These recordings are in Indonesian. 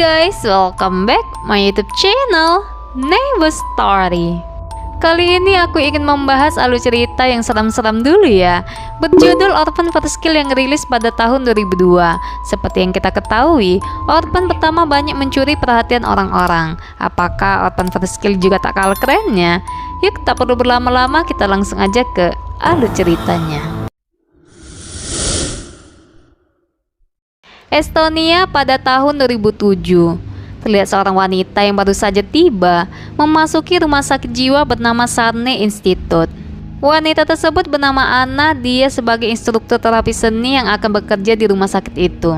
guys, welcome back my YouTube channel Neighbor Story. Kali ini aku ingin membahas alur cerita yang seram-seram dulu ya, berjudul Orphan First Kill yang rilis pada tahun 2002. Seperti yang kita ketahui, Orphan pertama banyak mencuri perhatian orang-orang. Apakah Orphan First Kill juga tak kalah kerennya? Yuk, tak perlu berlama-lama, kita langsung aja ke alur ceritanya. Estonia pada tahun 2007. Terlihat seorang wanita yang baru saja tiba memasuki rumah sakit jiwa bernama Sarne Institute. Wanita tersebut bernama Anna, dia sebagai instruktur terapi seni yang akan bekerja di rumah sakit itu.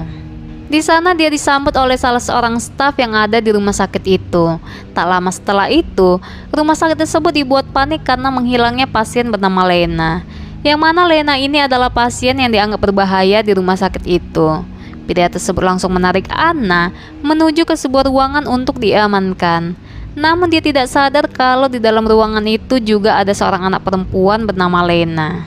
Di sana dia disambut oleh salah seorang staf yang ada di rumah sakit itu. Tak lama setelah itu, rumah sakit tersebut dibuat panik karena menghilangnya pasien bernama Lena. Yang mana Lena ini adalah pasien yang dianggap berbahaya di rumah sakit itu. Pria tersebut langsung menarik Anna menuju ke sebuah ruangan untuk diamankan. Namun dia tidak sadar kalau di dalam ruangan itu juga ada seorang anak perempuan bernama Lena.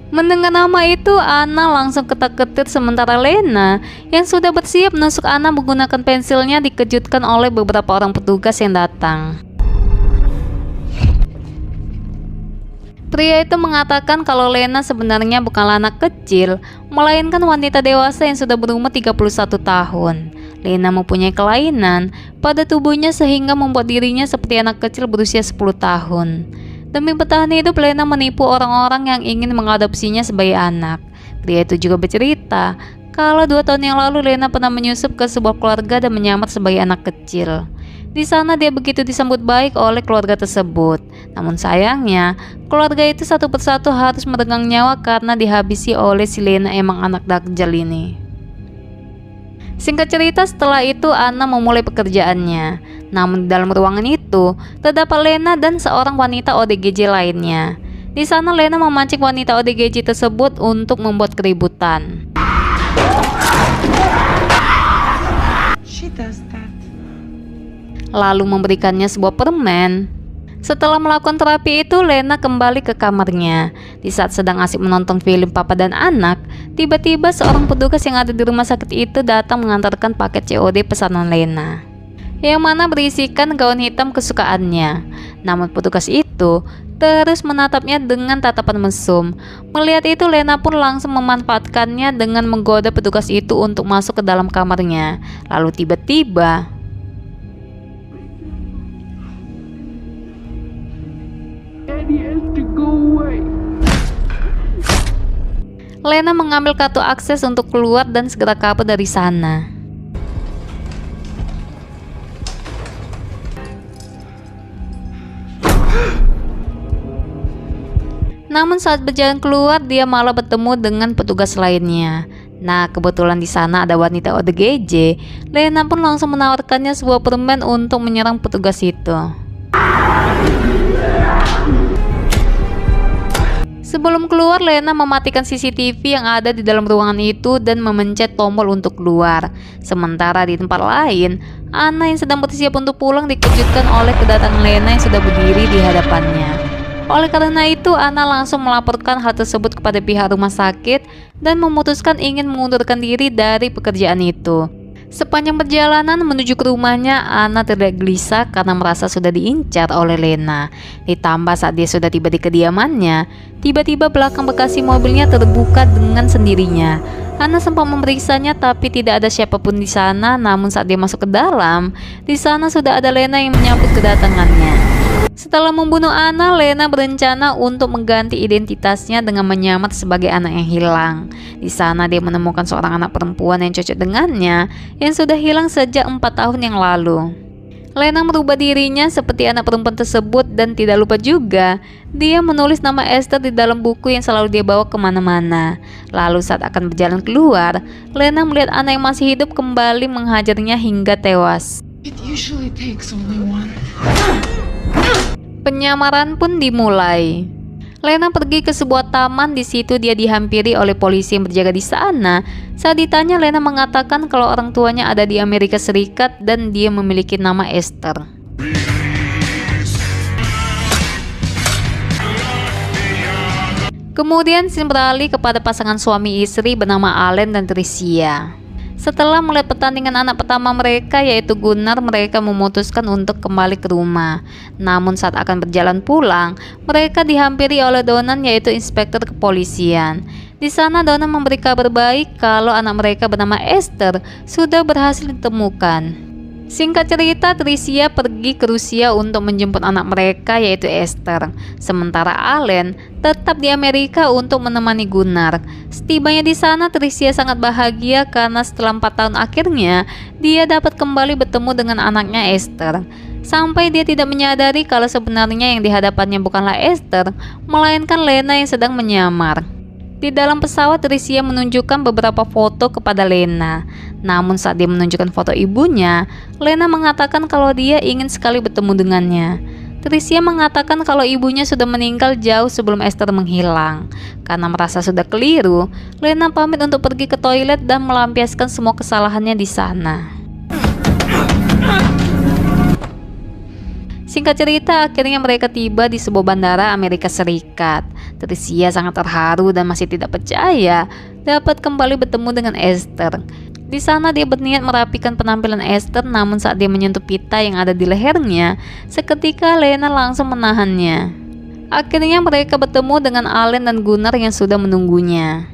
Mendengar nama itu, Anna langsung ketar-ketir, sementara Lena yang sudah bersiap menusuk Anna menggunakan pensilnya dikejutkan oleh beberapa orang petugas yang datang. Pria itu mengatakan kalau Lena sebenarnya bukanlah anak kecil, melainkan wanita dewasa yang sudah berumur 31 tahun. Lena mempunyai kelainan pada tubuhnya sehingga membuat dirinya seperti anak kecil berusia 10 tahun. Demi bertahan hidup, Lena menipu orang-orang yang ingin mengadopsinya sebagai anak. Pria itu juga bercerita kalau 2 tahun yang lalu Lena pernah menyusup ke sebuah keluarga dan menyamar sebagai anak kecil. Di sana dia begitu disambut baik oleh keluarga tersebut. Namun sayangnya, keluarga itu satu persatu harus meregang nyawa karena dihabisi oleh si Lena emang anak Dajjal ini. Singkat cerita, setelah itu Anna memulai pekerjaannya. Namun di dalam ruangan itu terdapat Lena dan seorang wanita ODGJ lainnya. Di sana Lena memancing wanita ODGJ tersebut untuk membuat keributan. Lalu memberikannya sebuah permen. Setelah melakukan terapi itu, Lena kembali ke kamarnya. Di saat sedang asik menonton film Papa dan Anak, tiba-tiba seorang petugas yang ada di rumah sakit itu datang mengantarkan paket COD pesanan Lena, yang mana berisikan gaun hitam kesukaannya. Namun petugas itu terus menatapnya dengan tatapan mesum. Melihat itu, Lena pun langsung memanfaatkannya dengan menggoda petugas itu untuk masuk ke dalam kamarnya. Lalu tiba-tiba Lena mengambil kartu akses untuk keluar dan segera kabur dari sana. Namun saat berjalan keluar, dia malah bertemu dengan petugas lainnya. Nah, kebetulan di sana ada wanita ODGJ. Lena pun langsung menawarkannya sebuah permen untuk menyerang petugas itu. Sebelum keluar, Lena mematikan CCTV yang ada di dalam ruangan itu dan memencet tombol untuk keluar. Sementara di tempat lain, Anna yang sedang bersiap untuk pulang dikejutkan oleh kedatangan Lena yang sudah berdiri di hadapannya. Oleh karena itu, Anna langsung melaporkan hal tersebut kepada pihak rumah sakit dan memutuskan ingin mengundurkan diri dari pekerjaan itu. Sepanjang perjalanan menuju ke rumahnya, Anna terlihat gelisah karena merasa sudah diincar oleh Lena. Ditambah saat dia sudah tiba di kediamannya, tiba-tiba belakang bagasi mobilnya terbuka dengan sendirinya. Anna sempat memeriksanya tapi tidak ada siapapun di sana. Namun saat dia masuk ke dalam, di sana sudah ada Lena yang menyambut kedatangannya. Setelah membunuh Anna, Lena berencana untuk mengganti identitasnya dengan menyamar sebagai anak yang hilang. Di sana dia menemukan seorang anak perempuan yang cocok dengannya, yang sudah hilang sejak 4 tahun yang lalu. Lena merubah dirinya seperti anak perempuan tersebut dan tidak lupa juga, dia menulis nama Esther di dalam buku yang selalu dia bawa kemana-mana. Lalu saat akan berjalan keluar, Lena melihat anak yang masih hidup kembali menghajarnya hingga tewas. Penyamaran pun dimulai. Lena pergi ke sebuah taman. Di situ dia dihampiri oleh polisi yang berjaga di sana. Saat ditanya, Lena mengatakan kalau orang tuanya ada di Amerika Serikat dan dia memiliki nama Esther. Kemudian scene beralih kepada pasangan suami istri bernama Allen dan Tricia. Setelah melihat pertandingan anak pertama mereka yaitu Gunnar, mereka memutuskan untuk kembali ke rumah. Namun saat akan berjalan pulang, mereka dihampiri oleh Donan yaitu inspektur kepolisian. Di sana Donan memberi kabar baik kalau anak mereka bernama Esther sudah berhasil ditemukan. Singkat cerita, Tricia pergi ke Rusia untuk menjemput anak mereka yaitu Esther. Sementara Allen tetap di Amerika untuk menemani Gunnar. Setibanya di sana, Tricia sangat bahagia karena setelah 4 tahun akhirnya dia dapat kembali bertemu dengan anaknya Esther. Sampai dia tidak menyadari kalau sebenarnya yang dihadapannya bukanlah Esther, melainkan Lena yang sedang menyamar. Di dalam pesawat, Tricia menunjukkan beberapa foto kepada Lena. Namun saat dia menunjukkan foto ibunya, Lena mengatakan kalau dia ingin sekali bertemu dengannya. Tricia mengatakan kalau ibunya sudah meninggal jauh sebelum Esther menghilang. Karena merasa sudah keliru, Lena pamit untuk pergi ke toilet dan melampiaskan semua kesalahannya di sana. Singkat cerita, akhirnya mereka tiba di sebuah bandara Amerika Serikat. Tricia sangat terharu dan masih tidak percaya dapat kembali bertemu dengan Esther. Di sana dia berniat merapikan penampilan Esther, namun saat dia menyentuh pita yang ada di lehernya, seketika Lena langsung menahannya. Akhirnya mereka bertemu dengan Allen dan Gunnar yang sudah menunggunya.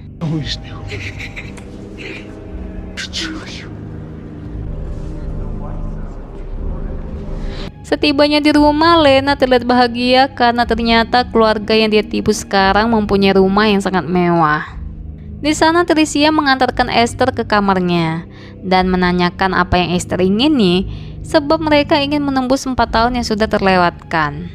Setibanya di rumah, Lena terlihat bahagia karena ternyata keluarga yang dia tipu sekarang mempunyai rumah yang sangat mewah. Di sana Tricia mengantarkan Esther ke kamarnya dan menanyakan apa yang Esther ingini, sebab mereka ingin menembus 4 tahun yang sudah terlewatkan.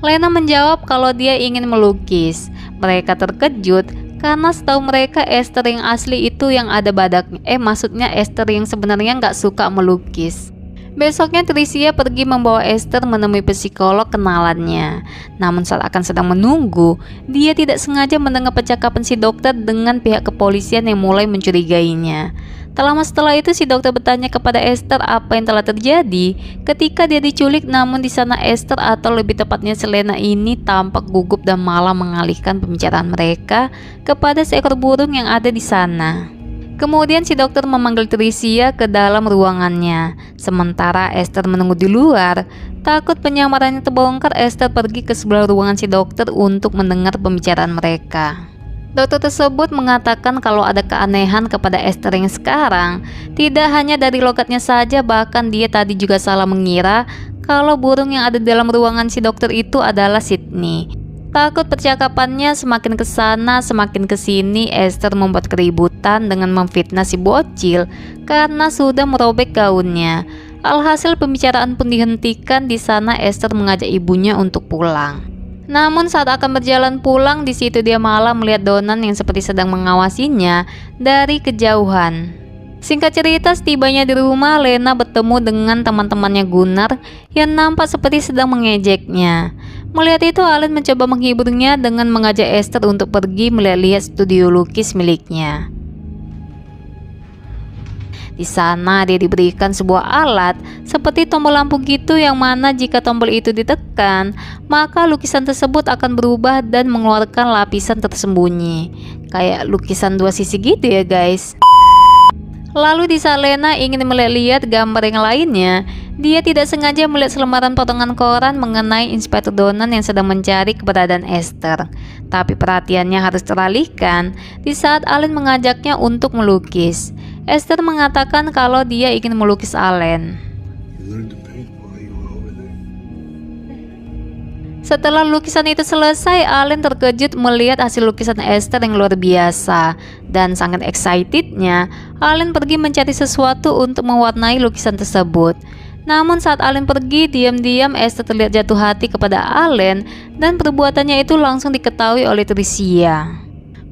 Lena menjawab kalau dia ingin melukis. Mereka terkejut karena setahu mereka Esther yang asli itu yang ada badaknya. Maksudnya Esther yang sebenarnya nggak suka melukis. Besoknya Tricia pergi membawa Esther menemui psikolog kenalannya. Namun saat akan sedang menunggu, dia tidak sengaja mendengar percakapan si dokter dengan pihak kepolisian yang mulai mencurigainya. Tak lama setelah itu si dokter bertanya kepada Esther apa yang telah terjadi ketika dia diculik, namun di sana Esther atau lebih tepatnya Selena ini tampak gugup dan malah mengalihkan pembicaraan mereka kepada seekor burung yang ada di sana. Kemudian si dokter memanggil Tricia ke dalam ruangannya. Sementara Esther menunggu di luar. Takut penyamarannya terbongkar, Esther pergi ke sebelah ruangan si dokter untuk mendengar pembicaraan mereka. Dokter tersebut mengatakan kalau ada keanehan kepada Esther yang sekarang. Tidak hanya dari logatnya saja, bahkan dia tadi juga salah mengira kalau burung yang ada dalam ruangan si dokter itu adalah Sydney. Takut percakapannya semakin kesana semakin kesini, Esther membuat keributan dengan memfitnah si bocil karena sudah merobek gaunnya. Alhasil pembicaraan pun dihentikan. Di sana Esther mengajak ibunya untuk pulang. Namun saat akan berjalan pulang, di situ dia malah melihat Donan yang seperti sedang mengawasinya dari kejauhan. Singkat cerita, setibanya di rumah, Lena bertemu dengan teman-temannya Gunnar yang nampak seperti sedang mengejeknya. Melihat itu, Allen mencoba menghiburnya dengan mengajak Esther untuk pergi melihat-lihat studio lukis miliknya. Di sana dia diberikan sebuah alat seperti tombol lampu gitu, yang mana jika tombol itu ditekan, maka lukisan tersebut akan berubah dan mengeluarkan lapisan tersembunyi. Kayak lukisan 2 sisi gitu ya guys. Lalu di saat Lena ingin melihat gambar yang lainnya, dia tidak sengaja melihat selembaran potongan koran mengenai Inspektur Donan yang sedang mencari keberadaan Esther. Tapi perhatiannya harus teralihkan di saat Allen mengajaknya untuk melukis. Esther mengatakan kalau dia ingin melukis Allen. Setelah lukisan itu selesai, Allen terkejut melihat hasil lukisan Esther yang luar biasa. Dan sangat excitednya, Allen pergi mencari sesuatu untuk mewarnai lukisan tersebut. Namun saat Allen pergi, diam-diam Esther terlihat jatuh hati kepada Allen dan perbuatannya itu langsung diketahui oleh Tricia.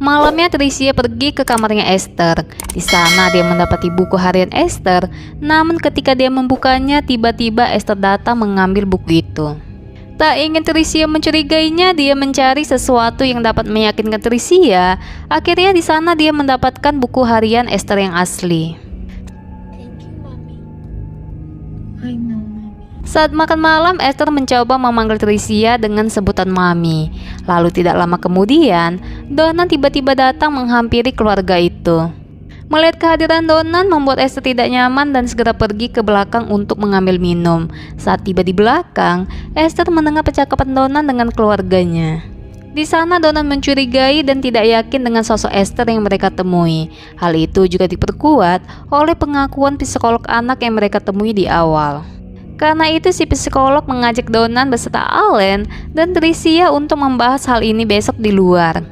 Malamnya Tricia pergi ke kamarnya Esther. Di sana dia mendapati buku harian Esther. Namun ketika dia membukanya, tiba-tiba Esther datang mengambil buku itu. Tak ingin Tricia mencurigainya, dia mencari sesuatu yang dapat meyakinkan Tricia. Akhirnya di sana dia mendapatkan buku harian Esther yang asli. Saat makan malam, Esther mencoba memanggil Tricia dengan sebutan Mami. Lalu tidak lama kemudian, Donan tiba-tiba datang menghampiri keluarga itu. Melihat kehadiran Donan membuat Esther tidak nyaman dan segera pergi ke belakang untuk mengambil minum. Saat tiba di belakang, Esther mendengar percakapan Donan dengan keluarganya. Di sana Donan mencurigai dan tidak yakin dengan sosok Esther yang mereka temui. Hal itu juga diperkuat oleh pengakuan psikolog anak yang mereka temui di awal. Karena itu si psikolog mengajak Donan beserta Allen dan Tricia untuk membahas hal ini besok di luar.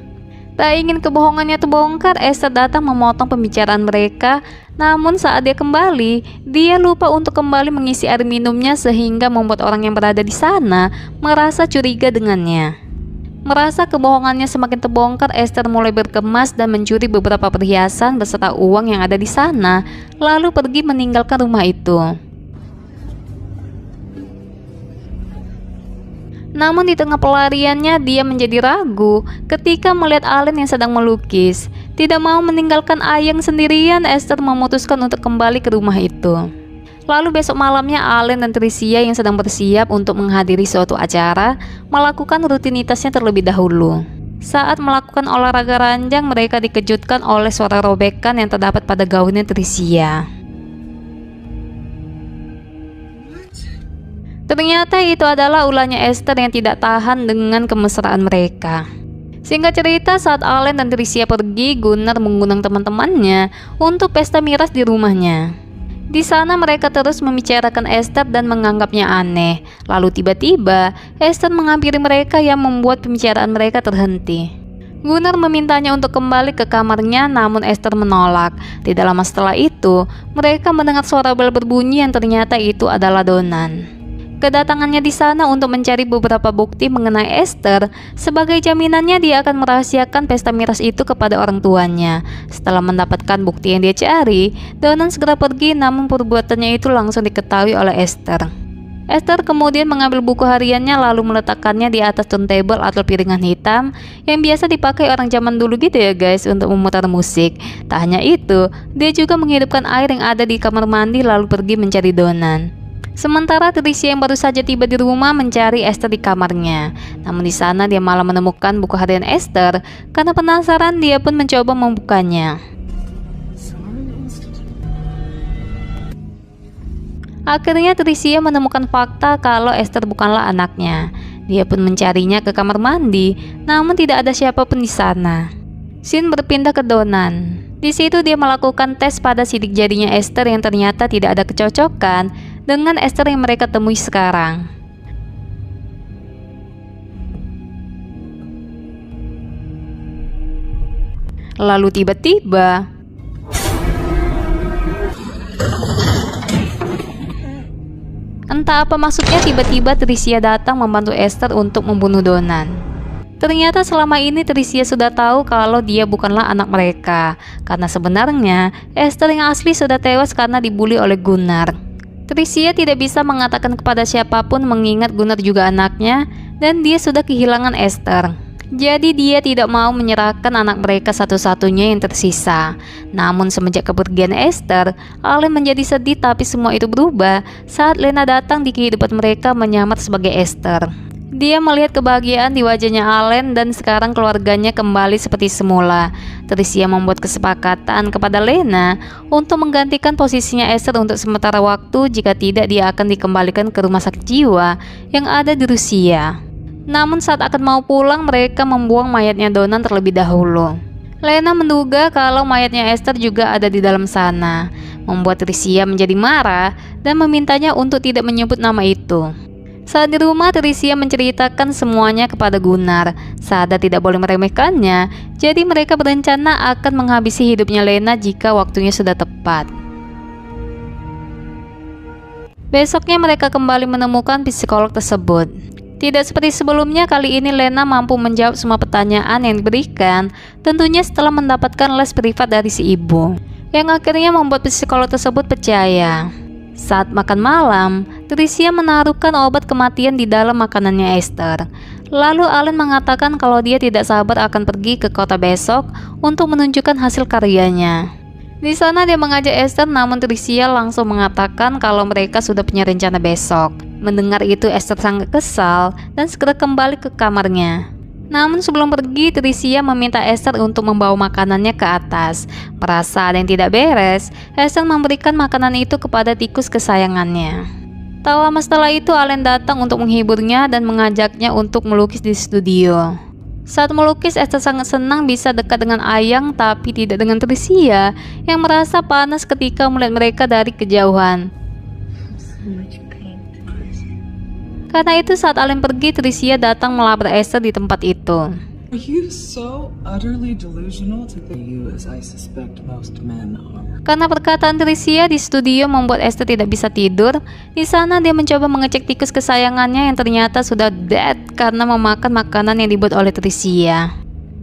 Tak ingin kebohongannya terbongkar, Esther datang memotong pembicaraan mereka. Namun saat dia kembali, dia lupa untuk kembali mengisi air minumnya sehingga membuat orang yang berada di sana merasa curiga dengannya. Merasa kebohongannya semakin terbongkar, Esther mulai berkemas dan mencuri beberapa perhiasan beserta uang yang ada di sana, lalu pergi meninggalkan rumah itu. Namun di tengah pelariannya dia menjadi ragu ketika melihat Allen yang sedang melukis. Tidak mau meninggalkan Ayang sendirian, Esther memutuskan untuk kembali ke rumah itu. Lalu besok malamnya Allen dan Tricia yang sedang bersiap untuk menghadiri suatu acara melakukan rutinitasnya terlebih dahulu. Saat melakukan olahraga ranjang, mereka dikejutkan oleh suara robekan yang terdapat pada gaunnya Tricia. Ternyata itu adalah ulahnya Esther yang tidak tahan dengan kemesraan mereka. Singkat cerita, saat Allen dan Tricia pergi, Gunnar mengundang teman-temannya untuk pesta miras di rumahnya. Di sana mereka terus membicarakan Esther dan menganggapnya aneh. Lalu tiba-tiba Esther menghampiri mereka yang membuat pembicaraan mereka terhenti. Gunnar memintanya untuk kembali ke kamarnya, namun Esther menolak. Tidak lama setelah itu, mereka mendengar suara bel berbunyi yang ternyata itu adalah Donan. Kedatangannya di sana untuk mencari beberapa bukti mengenai Esther. Sebagai jaminannya dia akan merahasiakan pesta miras itu kepada orang tuanya. Setelah mendapatkan bukti yang dia cari, Donan segera pergi, namun perbuatannya itu langsung diketahui oleh Esther. Esther kemudian mengambil buku hariannya lalu meletakkannya di atas turntable atau piringan hitam yang biasa dipakai orang zaman dulu gitu ya guys untuk memutar musik. Tak hanya itu, dia juga menghidupkan air yang ada di kamar mandi lalu pergi mencari Donan. Sementara Tricia yang baru saja tiba di rumah mencari Esther di kamarnya. Namun di sana dia malah menemukan buku harian Esther. Karena penasaran, dia pun mencoba membukanya. Akhirnya Tricia menemukan fakta kalau Esther bukanlah anaknya. Dia pun mencarinya ke kamar mandi, namun tidak ada siapapun di sana. Scene berpindah ke Donan. Di situ dia melakukan tes pada sidik jarinya Esther yang ternyata tidak ada kecocokan dengan Esther yang mereka temui sekarang. Lalu tiba-tiba entah apa maksudnya, tiba-tiba Tricia datang membantu Esther untuk membunuh Donan. Ternyata selama ini Tricia sudah tahu kalau dia bukanlah anak mereka, karena sebenarnya Esther yang asli sudah tewas karena dibully oleh Gunnar. Tricia tidak bisa mengatakan kepada siapapun mengingat Gunnar juga anaknya dan dia sudah kehilangan Esther. Jadi dia tidak mau menyerahkan anak mereka satu-satunya yang tersisa. Namun semenjak kepergian Esther, Allen menjadi sedih, tapi semua itu berubah saat Lena datang di kehidupan mereka menyamar sebagai Esther. Dia melihat kebahagiaan di wajahnya Allen dan sekarang keluarganya kembali seperti semula. Tricia membuat kesepakatan kepada Lena untuk menggantikan posisinya Esther untuk sementara waktu, jika tidak dia akan dikembalikan ke rumah sakit jiwa yang ada di Rusia. Namun saat akan mau pulang, mereka membuang mayatnya Donan terlebih dahulu. Lena menduga kalau mayatnya Esther juga ada di dalam sana, membuat Tricia menjadi marah dan memintanya untuk tidak menyebut nama itu. Saat di rumah, Tricia menceritakan semuanya kepada Gunnar. Sadar tidak boleh meremehkannya, jadi mereka berencana akan menghabisi hidupnya Lena jika waktunya sudah tepat. Besoknya mereka kembali menemukan psikolog tersebut. Tidak seperti sebelumnya, kali ini Lena mampu menjawab semua pertanyaan yang diberikan, tentunya setelah mendapatkan les privat dari si ibu, yang akhirnya membuat psikolog tersebut percaya. Saat makan malam, Tricia menaruhkan obat kematian di dalam makanannya Esther. Lalu Allen mengatakan kalau dia tidak sabar akan pergi ke kota besok untuk menunjukkan hasil karyanya. Di sana dia mengajak Esther, namun Tricia langsung mengatakan kalau mereka sudah punya rencana besok. Mendengar itu Esther sangat kesal dan segera kembali ke kamarnya. Namun sebelum pergi, Tricia meminta Esther untuk membawa makanannya ke atas. Merasa ada yang tidak beres, Esther memberikan makanan itu kepada tikus kesayangannya. Tak lama setelah itu, Allen datang untuk menghiburnya dan mengajaknya untuk melukis di studio. Saat melukis, Esther sangat senang bisa dekat dengan Ayang, tapi tidak dengan Tricia yang merasa panas ketika melihat mereka dari kejauhan. Karena itu saat Allen pergi, Tricia datang melabrak Esther di tempat itu. Are you so utterly delusional to think you as I suspect most men are? Karena perkataan Tricia di studio membuat Esther tidak bisa tidur. Di sana dia mencoba mengecek tikus kesayangannya yang ternyata sudah dead karena memakan makanan yang dibuat oleh Tricia.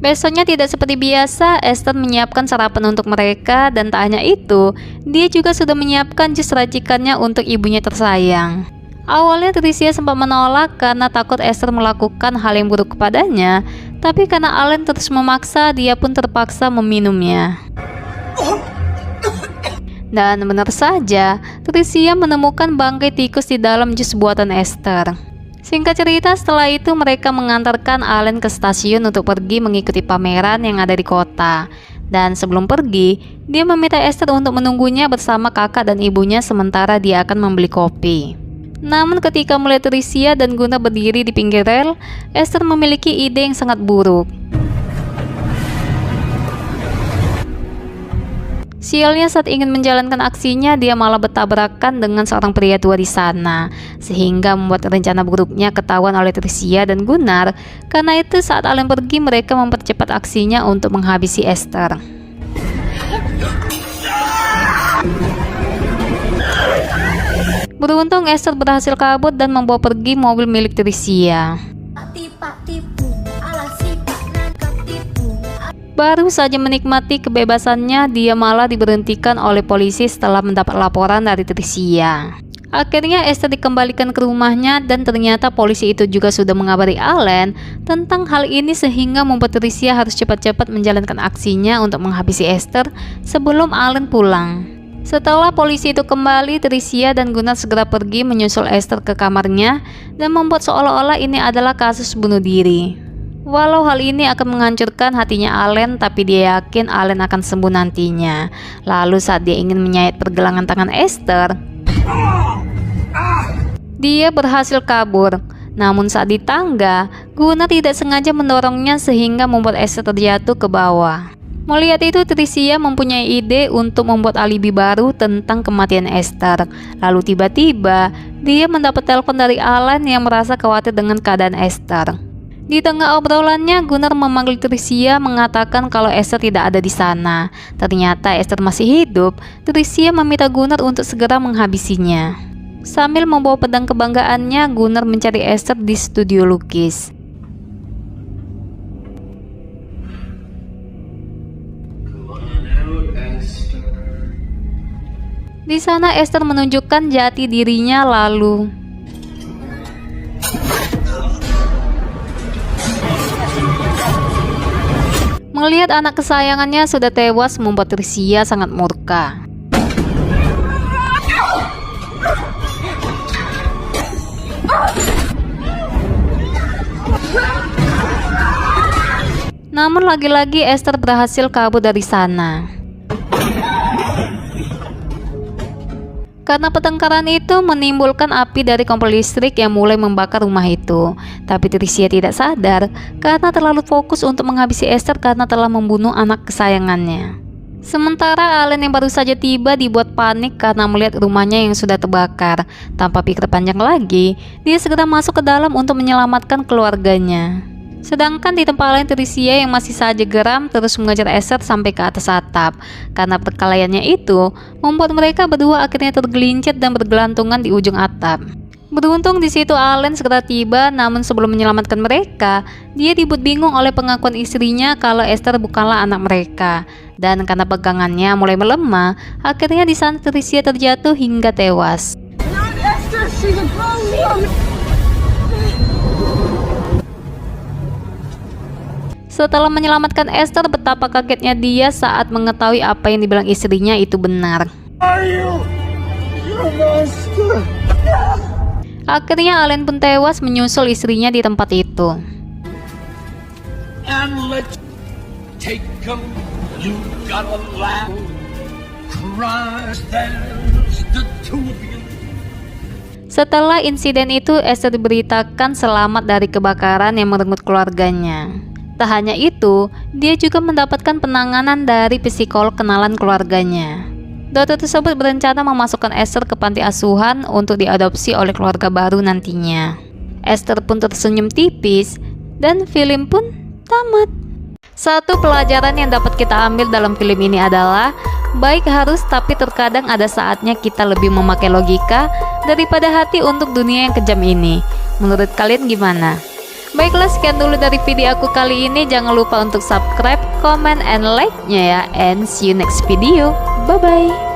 Besoknya tidak seperti biasa, Esther menyiapkan sarapan untuk mereka dan tak hanya itu, dia juga sudah menyiapkan jus racikannya untuk ibunya tersayang. Awalnya Tricia sempat menolak karena takut Esther melakukan hal yang buruk kepadanya, tapi karena Allen terus memaksa, dia pun terpaksa meminumnya. Dan benar saja, Tricia menemukan bangkai tikus di dalam jus buatan Esther. Singkat cerita, setelah itu mereka mengantarkan Allen ke stasiun untuk pergi mengikuti pameran yang ada di kota. Dan sebelum pergi, dia meminta Esther untuk menunggunya bersama kakak dan ibunya sementara dia akan membeli kopi. Namun ketika melihat Tricia dan Gunnar berdiri di pinggir rel, Esther memiliki ide yang sangat buruk. Sialnya saat ingin menjalankan aksinya, dia malah bertabrakan dengan seorang pria tua di sana, sehingga membuat rencana buruknya ketahuan oleh Tricia dan Gunnar. Karena itu saat Allen pergi, mereka mempercepat aksinya untuk menghabisi Esther. Beruntung Esther berhasil kabur dan membawa pergi mobil milik Tricia. Baru saja menikmati kebebasannya, dia malah diberhentikan oleh polisi setelah mendapat laporan dari Tricia. Akhirnya Esther dikembalikan ke rumahnya dan ternyata polisi itu juga sudah mengabari Allen tentang hal ini sehingga membuat Tricia harus cepat-cepat menjalankan aksinya untuk menghabisi Esther sebelum Allen pulang. Setelah polisi itu kembali, Tricia dan Gunnar segera pergi menyusul Esther ke kamarnya dan membuat seolah-olah ini adalah kasus bunuh diri. Walau hal ini akan menghancurkan hatinya Allen, tapi dia yakin Allen akan sembuh nantinya. Lalu saat dia ingin menyayat pergelangan tangan Esther, dia berhasil kabur. Namun saat di tangga, Gunnar tidak sengaja mendorongnya sehingga membuat Esther terjatuh ke bawah. Melihat itu, Tricia mempunyai ide untuk membuat alibi baru tentang kematian Esther. Lalu tiba-tiba, dia mendapat telepon dari Allen yang merasa khawatir dengan keadaan Esther. Di tengah obrolannya, Gunnar memanggil Tricia mengatakan kalau Esther tidak ada di sana. Ternyata Esther masih hidup. Tricia meminta Gunnar untuk segera menghabisinya. Sambil membawa pedang kebanggaannya, Gunnar mencari Esther di studio lukis. Di sana Esther menunjukkan jati dirinya lalu melihat anak kesayangannya sudah tewas membuat Tricia sangat murka. Namun lagi-lagi Esther berhasil kabur dari sana. Karena pertengkaran itu menimbulkan api dari kompor listrik yang mulai membakar rumah itu. Tapi Tricia tidak sadar karena terlalu fokus untuk menghabisi Esther karena telah membunuh anak kesayangannya. Sementara Allen yang baru saja tiba dibuat panik karena melihat rumahnya yang sudah terbakar. Tanpa pikir panjang lagi, dia segera masuk ke dalam untuk menyelamatkan keluarganya. Sedangkan di tempat lain, Tricia yang masih saja geram terus mengejar Esther sampai ke atas atap. Karena perkelahiannya itu membuat mereka berdua akhirnya tergelincir dan bergelantungan di ujung atap. Beruntung di situ Allen segera tiba, namun sebelum menyelamatkan mereka, dia dibuat bingung oleh pengakuan istrinya kalau Esther bukanlah anak mereka. Dan karena pegangannya mulai melemah, akhirnya di sana Tricia terjatuh hingga tewas. Setelah menyelamatkan Esther, betapa kagetnya dia saat mengetahui apa yang dibilang istrinya itu benar. Akhirnya Allen pun tewas menyusul istrinya di tempat itu. And let's take 'em. You gotta laugh, cry, there's the two of you. Setelah insiden itu, Esther diberitakan selamat dari kebakaran yang merenggut keluarganya. Tak hanya itu, dia juga mendapatkan penanganan dari psikolog kenalan keluarganya. Dokter tersebut berencana memasukkan Esther ke panti asuhan untuk diadopsi oleh keluarga baru nantinya. Esther pun tersenyum tipis dan film pun tamat. Satu pelajaran yang dapat kita ambil dalam film ini adalah baik harus, tapi terkadang ada saatnya kita lebih memakai logika daripada hati untuk dunia yang kejam ini. Menurut kalian gimana? Baiklah, sekian dulu dari video aku kali ini. Jangan lupa untuk subscribe, comment, and like-nya ya. And see you next video. Bye-bye.